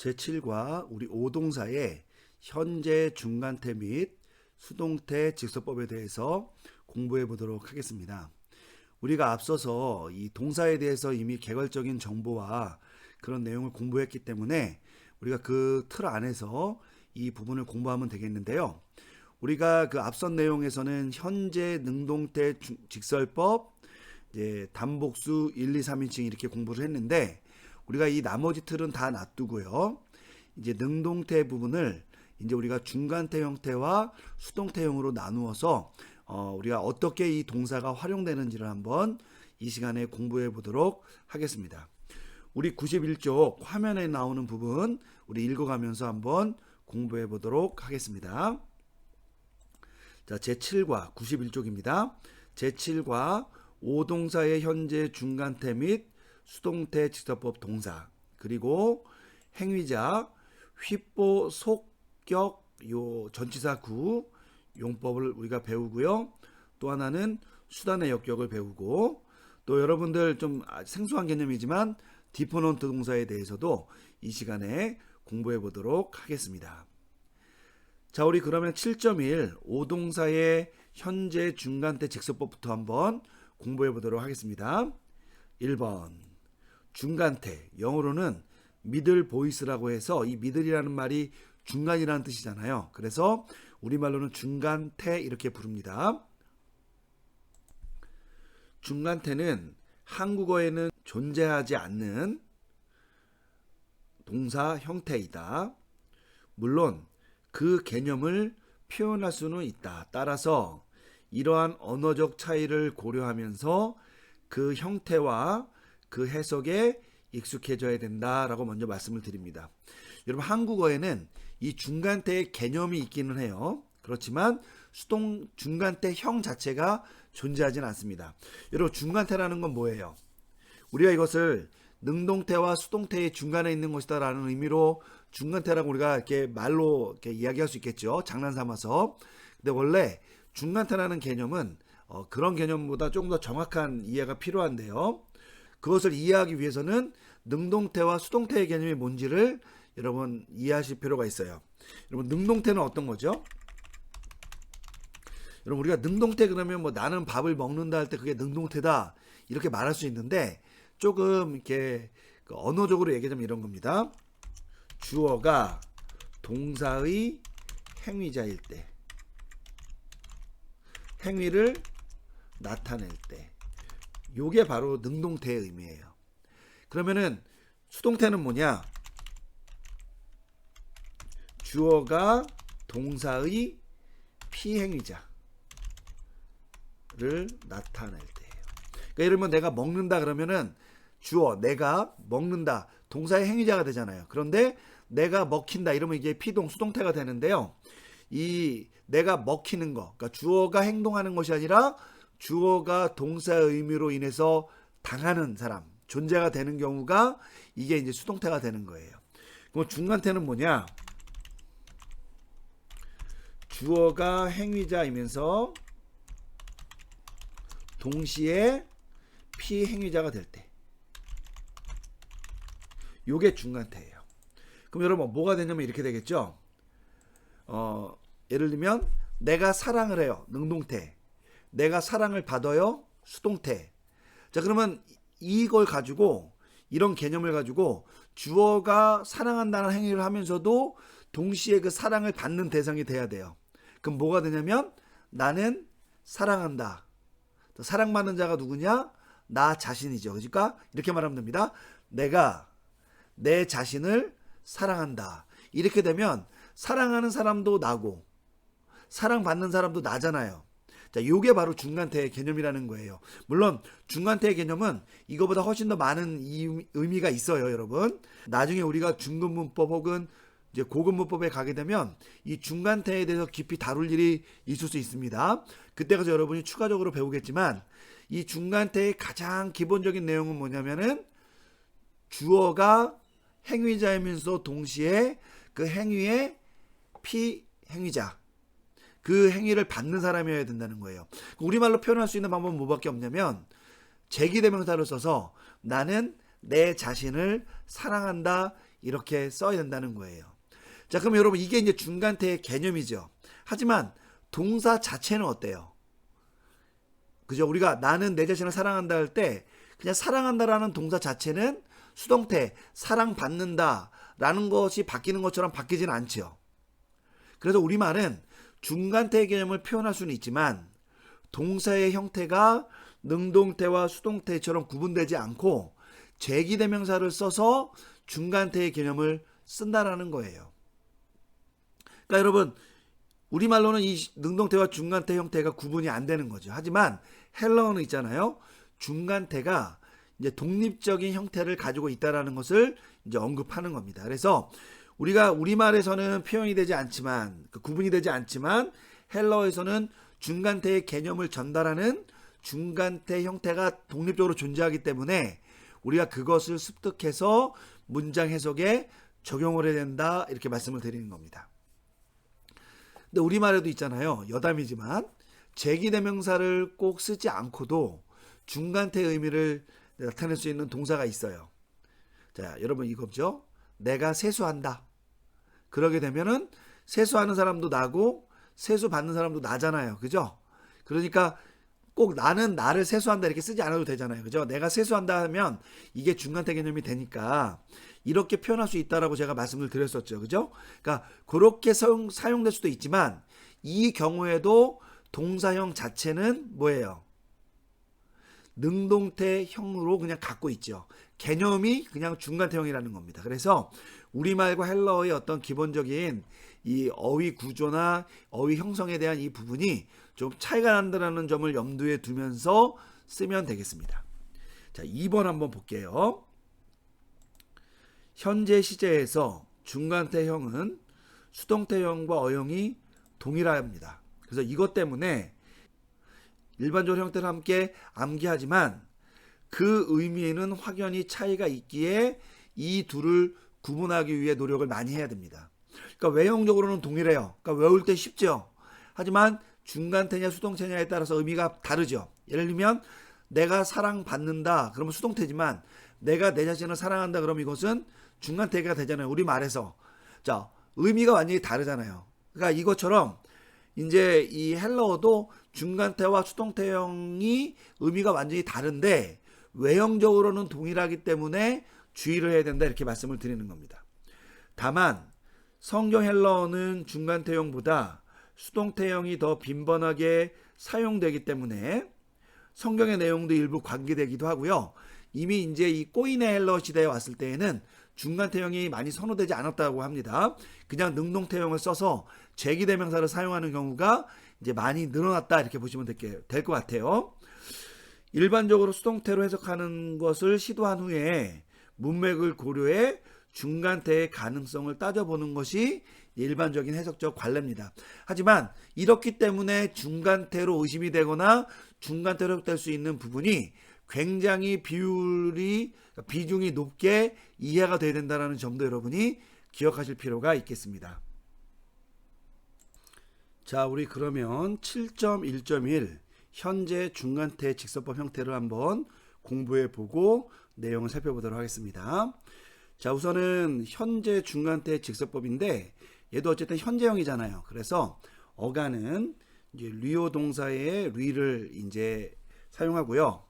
제7과 우리 오동사의 현재 중간태 및 수동태 직설법에 대해서 공부해 보도록 하겠습니다. 우리가 앞서서 이 동사에 대해서 이미 개괄적인 정보와 그런 내용을 공부했기 때문에 우리가 그 틀 안에서 이 부분을 공부하면 되겠는데요. 우리가 그 앞선 내용에서는 현재 능동태 직설법, 이제 단복수 1, 2, 3인칭 이렇게 공부를 했는데 우리가 이 나머지 틀은 다 놔두고요. 이제 능동태 부분을 이제 우리가 중간태 형태와 수동태형으로 나누어서 우리가 어떻게 이 동사가 활용되는지를 한번 이 시간에 공부해 보도록 하겠습니다. 우리 91쪽 화면에 나오는 부분 우리 읽어가면서 한번 공부해 보도록 하겠습니다. 자, 제7과 91쪽입니다. 제7과 오동사의 현재 중간태 및 수동태 직설법 동사, 그리고 행위자, 휘보, 속격, 요 전치사 구 용법을 우리가 배우고요. 또 하나는 수단의 역격을 배우고, 또 여러분들 좀 생소한 개념이지만 디포넌트 동사에 대해서도 이 시간에 공부해 보도록 하겠습니다. 자, 우리 그러면 7.1 오동사의 현재 중간태 직설법부터 한번 공부해 보도록 하겠습니다. 1번 중간태, 영어로는 middle voice라고 해서 이 middle이라는 말이 중간이라는 뜻이잖아요. 그래서 우리말로는 중간태 이렇게 부릅니다. 중간태는 한국어에는 존재하지 않는 동사 형태이다. 물론 그 개념을 표현할 수는 있다. 따라서 이러한 언어적 차이를 고려하면서 그 형태와 그 해석에 익숙해져야 된다라고 먼저 말씀을 드립니다. 여러분, 한국어에는 이 중간태의 개념이 있기는 해요. 그렇지만 중간태형 자체가 존재하지는 않습니다. 여러분, 중간태라는 건 뭐예요? 우리가 이것을 능동태와 수동태의 중간에 있는 것이다라는 의미로 중간태라고 우리가 이렇게 말로 이렇게 이야기할 수 있겠죠. 장난 삼아서. 근데 원래 중간태라는 개념은 그런 개념보다 조금 더 정확한 이해가 필요한데요. 그것을 이해하기 위해서는 능동태와 수동태의 개념이 뭔지를 여러분 이해하실 필요가 있어요. 여러분, 능동태는 어떤 거죠? 여러분, 우리가 능동태 그러면 뭐 나는 밥을 먹는다 할 때 그게 능동태다 이렇게 말할 수 있는데, 조금 이렇게 언어적으로 얘기하자면 이런 겁니다. 주어가 동사의 행위자일 때, 행위를 나타낼 때, 요게 바로 능동태의 의미예요. 그러면은 수동태는 뭐냐? 주어가 동사의 피행위자를 나타낼 때예요. 그러니까 예를 들면 내가 먹는다 그러면은 주어 내가 먹는다 동사의 행위자가 되잖아요. 그런데 내가 먹힌다 이러면 이게 피동 수동태가 되는데요. 이 내가 먹히는 거, 그러니까 주어가 행동하는 것이 아니라 주어가 동사의 의미로 인해서 당하는 사람, 존재가 되는 경우가 이게 이제 수동태가 되는 거예요. 그럼 중간태는 뭐냐? 주어가 행위자이면서 동시에 피행위자가 될 때, 요게 중간태예요. 그럼 여러분 뭐가 되냐면 이렇게 되겠죠. 예를 들면 내가 사랑을 해요. 능동태. 내가 사랑을 받아요. 수동태. 자, 그러면 이걸 가지고, 이런 개념을 가지고 주어가 사랑한다는 행위를 하면서도 동시에 그 사랑을 받는 대상이 돼야 돼요. 그럼 뭐가 되냐면 나는 사랑한다. 사랑받는 자가 누구냐? 나 자신이죠. 그러니까 이렇게 말하면 됩니다. 내가 내 자신을 사랑한다. 이렇게 되면 사랑하는 사람도 나고 사랑받는 사람도 나잖아요. 자, 요게 바로 중간태의 개념이라는 거예요. 물론 중간태의 개념은 이거보다 훨씬 더 많은 의미가 있어요, 여러분. 나중에 우리가 중급문법 혹은 이제 고급문법에 가게 되면 이 중간태에 대해서 깊이 다룰 일이 있을 수 있습니다. 그때 가서 여러분이 추가적으로 배우겠지만, 이 중간태의 가장 기본적인 내용은 뭐냐면은 주어가 행위자이면서 동시에 그 행위의 피행위자, 그 행위를 받는 사람이어야 된다는 거예요. 우리말로 표현할 수 있는 방법은 뭐밖에 없냐면 제기대명사를 써서 나는 내 자신을 사랑한다 이렇게 써야 된다는 거예요. 자, 그럼 여러분 이게 이제 중간태의 개념이죠. 하지만 동사 자체는 어때요? 그죠? 우리가 나는 내 자신을 사랑한다 할 때 그냥 사랑한다라는 동사 자체는 수동태 사랑받는다 라는 것이 바뀌는 것처럼 바뀌지는 않죠. 그래서 우리말은 중간태의 개념을 표현할 수는 있지만 동사의 형태가 능동태와 수동태처럼 구분되지 않고 제기대명사를 써서 중간태의 개념을 쓴다라는 거예요. 그러니까 여러분 우리말로는 이 능동태와 중간태 형태가 구분이 안 되는 거죠. 하지만 헬러어는 있잖아요. 중간태가 이제 독립적인 형태를 가지고 있다라는 것을 이제 언급하는 겁니다. 그래서 우리가 우리말에서는 표현이 되지 않지만 구분이 되지 않지만 헬러어에서는 중간태의 개념을 전달하는 중간태 형태가 독립적으로 존재하기 때문에 우리가 그것을 습득해서 문장 해석에 적용을 해야 된다 이렇게 말씀을 드리는 겁니다. 근데 우리말에도 있잖아요. 여담이지만 제기대명사를 꼭 쓰지 않고도 중간태의 의미를 나타낼 수 있는 동사가 있어요. 자, 여러분 이거죠. 내가 세수한다. 그러게 되면은 세수하는 사람도 나고 세수 받는 사람도 나잖아요. 그죠? 그러니까 꼭 나는 나를 세수한다 이렇게 쓰지 않아도 되잖아요. 그죠? 내가 세수한다 하면 이게 중간태 개념이 되니까 이렇게 표현할 수 있다라고 제가 말씀을 드렸었죠. 그죠? 그러니까 그렇게 사용될 수도 있지만 이 경우에도 동사형 자체는 뭐예요? 능동태형으로 그냥 갖고 있죠. 개념이 그냥 중간태형이라는 겁니다. 그래서 우리말과 헬러어의 어떤 기본적인 이 어휘 구조나 어휘 형성에 대한 이 부분이 좀 차이가 난다는 점을 염두에 두면서 쓰면 되겠습니다. 자, 2번 한번 볼게요. 현재 시제에서 중간태형은 수동태형과 어형이 동일합니다. 그래서 이것 때문에 일반적으로 형태를 함께 암기하지만 그 의미에는 확연히 차이가 있기에 이 둘을 구분하기 위해 노력을 많이 해야 됩니다. 그러니까 외형적으로는 동일해요. 그러니까 외울 때 쉽죠. 하지만 중간태냐 수동태냐에 따라서 의미가 다르죠. 예를 들면 내가 사랑받는다 그러면 수동태지만 내가 내 자신을 사랑한다 그러면 이것은 중간태가 되잖아요. 우리말에서. 자, 의미가 완전히 다르잖아요. 그러니까 이것처럼 이제 이 헬러어도 중간태와 수동태형이 의미가 완전히 다른데 외형적으로는 동일하기 때문에 주의를 해야 된다 이렇게 말씀을 드리는 겁니다. 다만 성경 헬러어는 중간태형보다 수동태형이 더 빈번하게 사용되기 때문에 성경의 내용도 일부 관계되기도 하고요. 이미 이제 이 꼬인의 헬러어 시대에 왔을 때에는 중간태형이 많이 선호되지 않았다고 합니다. 그냥 능동태형을 써서 제기대명사를 사용하는 경우가 이제 많이 늘어났다 이렇게 보시면 될 것 같아요. 일반적으로 수동태로 해석하는 것을 시도한 후에 문맥을 고려해 중간태의 가능성을 따져보는 것이 일반적인 해석적 관례입니다. 하지만 이렇기 때문에 중간태로 의심이 되거나 중간태로 해석될 수 있는 부분이 굉장히 비중이 높게 이해가 돼야 된다는 점도 여러분이 기억하실 필요가 있겠습니다. 자, 우리 그러면 7.1.1 현재 중간태 직설법 형태를 한번 공부해 보고 내용을 살펴보도록 하겠습니다. 자, 우선은 현재 중간태 직설법인데 얘도 어쨌든 현재형이잖아요. 그래서 어간은 이제 류어 동사의 류를 이제 사용하고요.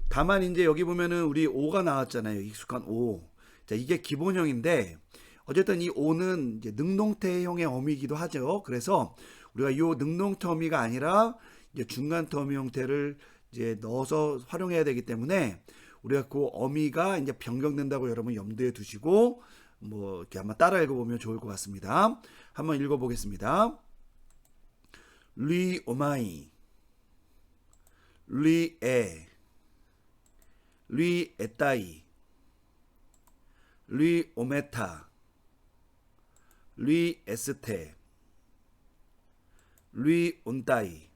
다만 이제 여기 보면은 우리 오가 나왔잖아요. 익숙한 오. 자, 이게 기본형인데 어쨌든 이 오는 이제 능동태형의 어미이기도 하죠. 그래서 우리가 이 능동태 어미가 아니라 이제 중간태 어미 형태를 이제 넣어서 활용해야 되기 때문에 우리가 그 어미가 이제 변경된다고 여러분 염두에 두시고 뭐 이렇게 한번 따라 읽어보면 좋을 것 같습니다. 한번 읽어보겠습니다. 리 오마이, 리 에, 리 에따이, 리 오메타, 리 에스테, 리 온따이.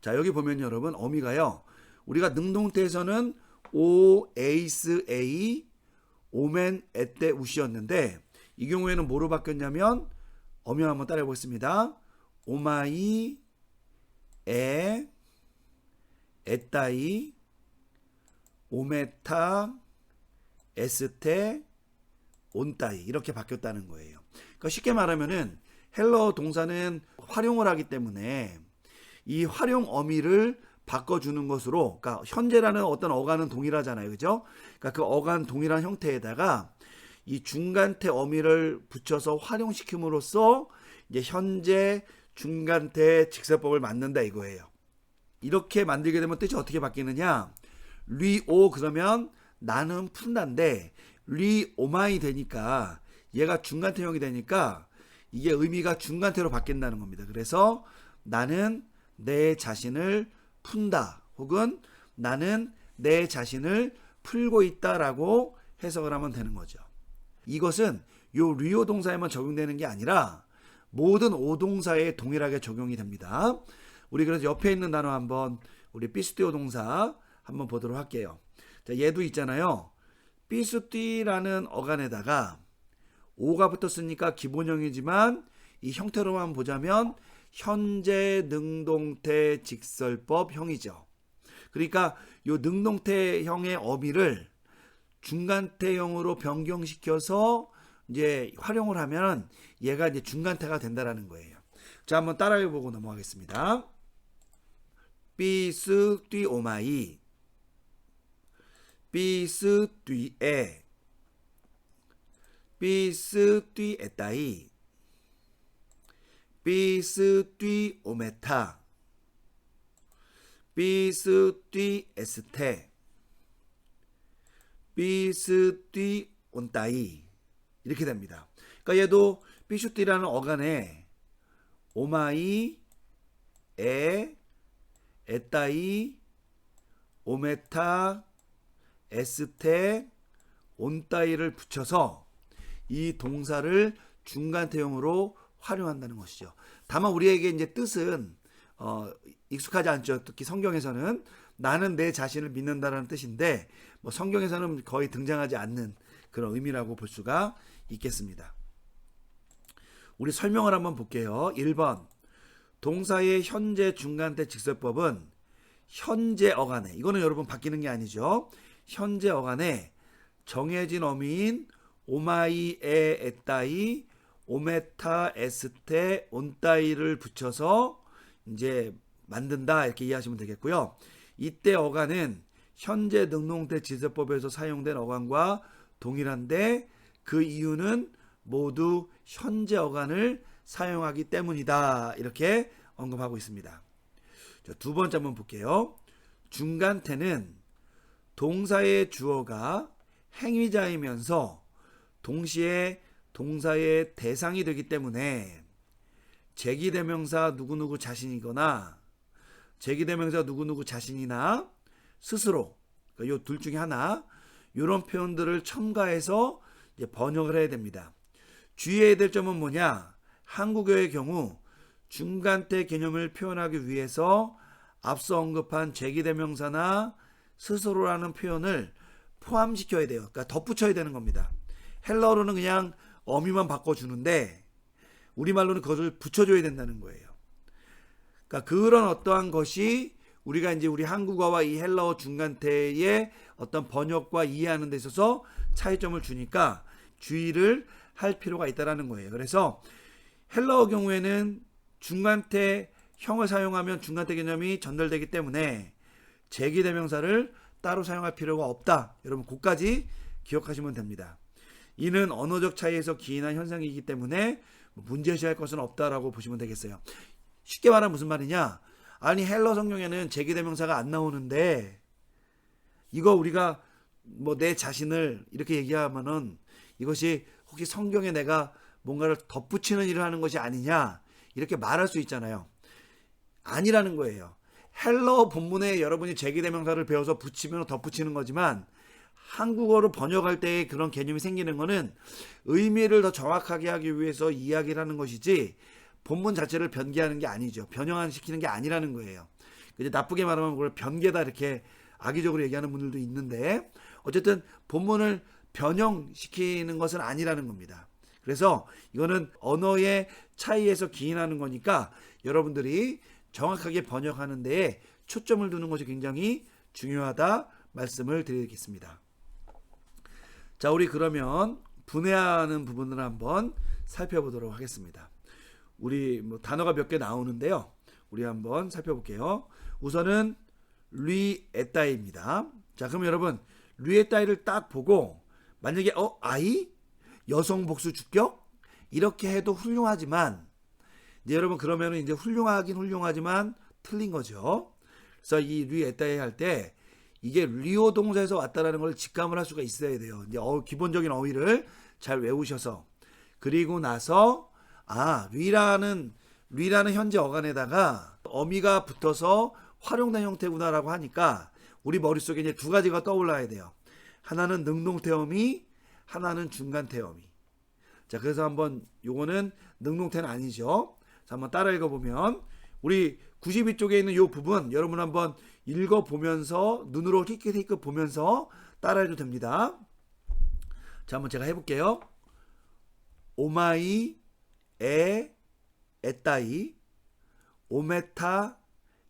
자, 여기 보면 여러분 어미가요. 우리가 능동태에서는 오, 에이스, 에이, 오멘, 에떼, 우시였는데 이 경우에는 뭐로 바뀌었냐면 어미 한번 따라해 보겠습니다. 오마이, 에, 에따이, 오메타, 에스테, 온따이 이렇게 바뀌었다는 거예요. 그러니까 쉽게 말하면은 헬러 동사는 활용을 하기 때문에 이 활용 어미를 바꿔주는 것으로, 그러니까 현재라는 어떤 어간은 동일하잖아요, 그죠? 그러니까 그 어간 동일한 형태에다가 이 중간태 어미를 붙여서 활용시킴으로써 이제 현재 중간태 직설법을 만든다 이거예요. 이렇게 만들게 되면 뜻이 어떻게 바뀌느냐? 리오 그러면 나는 푼다인데 리오마이 되니까 얘가 중간태형이 되니까 이게 의미가 중간태로 바뀐다는 겁니다. 그래서 나는 내 자신을 푼다 혹은 나는 내 자신을 풀고 있다라고 해석을 하면 되는 거죠. 이것은 요 리오 동사에만 적용되는 게 아니라 모든 오동사에 동일하게 적용이 됩니다. 우리 그래서 옆에 있는 단어 한번 우리 삐스띠오 동사 한번 보도록 할게요. 자, 얘도 있잖아요. 삐스띠라는 어간에다가 오가 붙었으니까 기본형이지만 이 형태로만 보자면 현재 능동태 직설법형이죠. 그러니까 요 능동태형의 어미를 중간태형으로 변경시켜서 이제 활용을 하면 얘가 이제 중간태가 된다라는 거예요. 자, 한번 따라해 보고 넘어가겠습니다. 삐스띠오마이 삐스띠에 삐스띠에따이 삐스띠오메타 삐스띠에스테 삐스띠온따이 이렇게 됩니다. 그러니까 얘도 삐슈띠라는 어간에 오마이 에 에따이 오메타 에스테 온따이를 붙여서 이 동사를 중간태형으로 활용한다는 것이죠. 다만 우리에게 이제 뜻은 익숙하지 않죠. 특히 성경에서는 나는 내 자신을 믿는다라는 뜻인데 뭐 성경에서는 거의 등장하지 않는 그런 의미라고 볼 수가 있겠습니다. 우리 설명을 한번 볼게요. 1번 동사의 현재 중간태 직설법은 현재 어간에, 이거는 여러분 바뀌는 게 아니죠. 현재 어간에 정해진 어미인 오마이 에 에따이 오메타 에스테 온따이를 붙여서 이제 만든다 이렇게 이해하시면 되겠고요. 이때 어간은 현재 능동태 직설법에서 사용된 어간과 동일한데 그 이유는 모두 현재 어간을 사용하기 때문이다 이렇게 언급하고 있습니다. 자, 두 번째 한번 볼게요. 중간태는 동사의 주어가 행위자이면서 동시에 동사의 대상이 되기 때문에 제기대명사 누구누구 자신이거나 제기대명사 누구누구 자신이나 스스로, 그러니까 요 둘 중에 하나 이런 표현들을 첨가해서 이제 번역을 해야 됩니다. 주의해야 될 점은 뭐냐? 한국어의 경우 중간태 개념을 표현하기 위해서 앞서 언급한 제기대명사나 스스로라는 표현을 포함시켜야 돼요. 그러니까 덧붙여야 되는 겁니다. 헬러어로는 그냥 어미만 바꿔주는데 우리말로는 그것을 붙여줘야 된다는 거예요. 그러니까 그런 어떠한 것이 우리가 이제 우리 한국어와 이 헬러어 중간태의 어떤 번역과 이해하는 데 있어서 차이점을 주니까 주의를 할 필요가 있다는 거예요. 그래서 헬러어 경우에는 중간태 형을 사용하면 중간태 개념이 전달되기 때문에 제기대명사를 따로 사용할 필요가 없다. 여러분 그것까지 기억하시면 됩니다. 이는 언어적 차이에서 기인한 현상이기 때문에 문제시할 것은 없다라고 보시면 되겠어요. 쉽게 말하면 무슨 말이냐? 아니 헬러 성경에는 제기대명사가 안 나오는데 이거 우리가 뭐 내 자신을 이렇게 얘기하면은 이것이 혹시 성경에 내가 뭔가를 덧붙이는 일을 하는 것이 아니냐 이렇게 말할 수 있잖아요. 아니라는 거예요. 헬러 본문에 여러분이 제기대명사를 배워서 붙이면 덧붙이는 거지만 한국어로 번역할 때의 그런 개념이 생기는 거는 의미를 더 정확하게 하기 위해서 이야기를 하는 것이지 본문 자체를 변개하는 게 아니죠. 변형시키는 게 아니라는 거예요. 이제 나쁘게 말하면 그걸 변개다 이렇게 악의적으로 얘기하는 분들도 있는데 어쨌든 본문을 변형시키는 것은 아니라는 겁니다. 그래서 이거는 언어의 차이에서 기인하는 거니까 여러분들이 정확하게 번역하는 데에 초점을 두는 것이 굉장히 중요하다 말씀을 드리겠습니다. 자, 우리 그러면 분해하는 부분을 한번 살펴보도록 하겠습니다. 우리 단어가 몇 개 나오는데요. 우리 한번 살펴볼게요. 우선은 리에따이입니다. 자, 그럼 여러분 리에따이를 딱 보고 만약에 아이 여성 복수 주격 이렇게 해도 훌륭하지만 이제 여러분 그러면은 이제 훌륭하긴 훌륭하지만 틀린 거죠. 그래서 이 리에따이 할 때 이게 리오 동사에서 왔다라는 걸 직감을 할 수가 있어야 돼요. 이제 기본적인 어휘를 잘 외우셔서 그리고 나서 리라는 현재 어간에다가 어미가 붙어서 활용된 형태구나라고 하니까 우리 머릿속에 이제 두 가지가 떠올라야 돼요. 하나는 능동태어미, 하나는 중간태어미. 자, 그래서 한번 요거는 능동태는 아니죠. 자, 한번 따라 읽어보면 우리 92쪽에 있는 요 부분 여러분 한번 읽어보면서 눈으로 힐끗힐끗 보면서 따라해도 됩니다. 자, 한번 제가 해볼게요. 오마이 에따이 오메타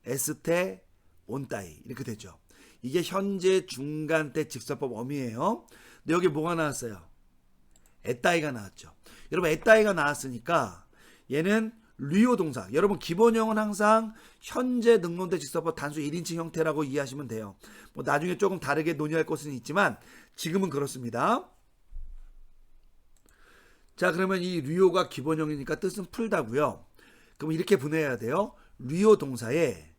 에스테 온따이 이렇게 되죠. 이게 현재 중간태 직설법 어미예요. 근데 여기 뭐가 나왔어요? 에따이가 나왔죠. 여러분 에따이가 나왔으니까 얘는 리오 동사. 여러분 기본형은 항상 현재 능동태 직설법 단수 1인칭 형태라고 이해하시면 돼요. 나중에 조금 다르게 논의할 것은 있지만 지금은 그렇습니다. 자, 그러면 이 리오가 기본형이니까 뜻은 풀다고요. 그럼 이렇게 분해해야 돼요. 리오 동사에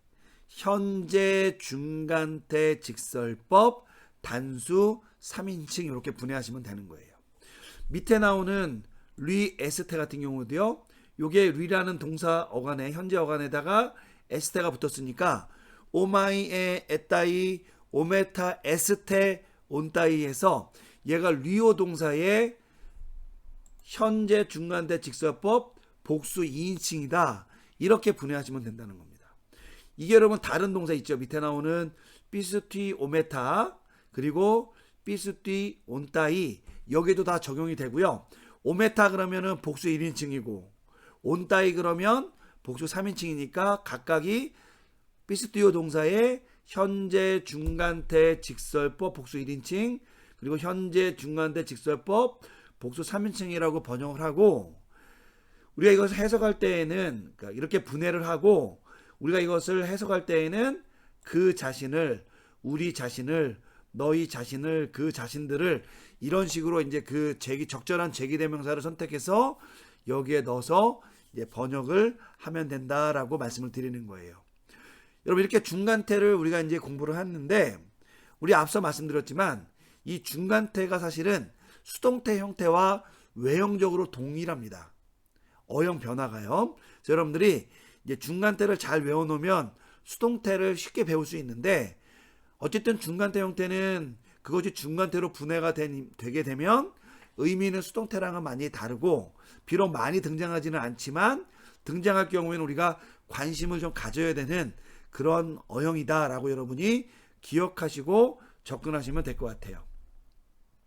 현재 중간태 직설법 단수 3인칭 이렇게 분해하시면 되는 거예요. 밑에 나오는 리 에스테 같은 경우도요. 요게 리라는 동사 어간에 현재 어간에다가 에스테가 붙었으니까 오마이에 에따이 오메타 에스테 온따이에서 얘가 리오 동사의 현재 중간태 직설법 복수 2인칭이다. 이렇게 분해하시면 된다는 겁니다. 이게 여러분 다른 동사 있죠. 밑에 나오는 삐스튀 오메타 그리고 삐스튀 온따이 여기도 다 적용이 되고요. 오메타 그러면은 복수 1인칭이고 온따이 그러면 복수 3인칭이니까 각각이 삐스튀오 동사의 현재 중간태 직설법 복수 1인칭 그리고 현재 중간태 직설법 복수 3인칭이라고 번역을 하고 우리가 이것을 해석할 때에는 그러니까 이렇게 분해를 하고 우리가 이것을 해석할 때에는 그 자신을 우리 자신을 너희 자신을 그 자신들을 이런 식으로 이제 그 적절한 제기대명사를 선택해서 여기에 넣어서 이제 번역을 하면 된다라고 말씀을 드리는 거예요. 여러분 이렇게 중간태를 우리가 이제 공부를 했는데 우리 앞서 말씀드렸지만 이 중간태가 사실은 수동태 형태와 외형적으로 동일합니다. 어형 변화가요. 그래서 여러분들이 이제 중간태를 잘 외워놓으면 수동태를 쉽게 배울 수 있는데 어쨌든 중간태 형태는 그것이 중간태로 분해가 되게 되면 의미는 수동태랑은 많이 다르고 비록 많이 등장하지는 않지만 등장할 경우에는 우리가 관심을 좀 가져야 되는 그런 어형이다라고 여러분이 기억하시고 접근하시면 될 것 같아요.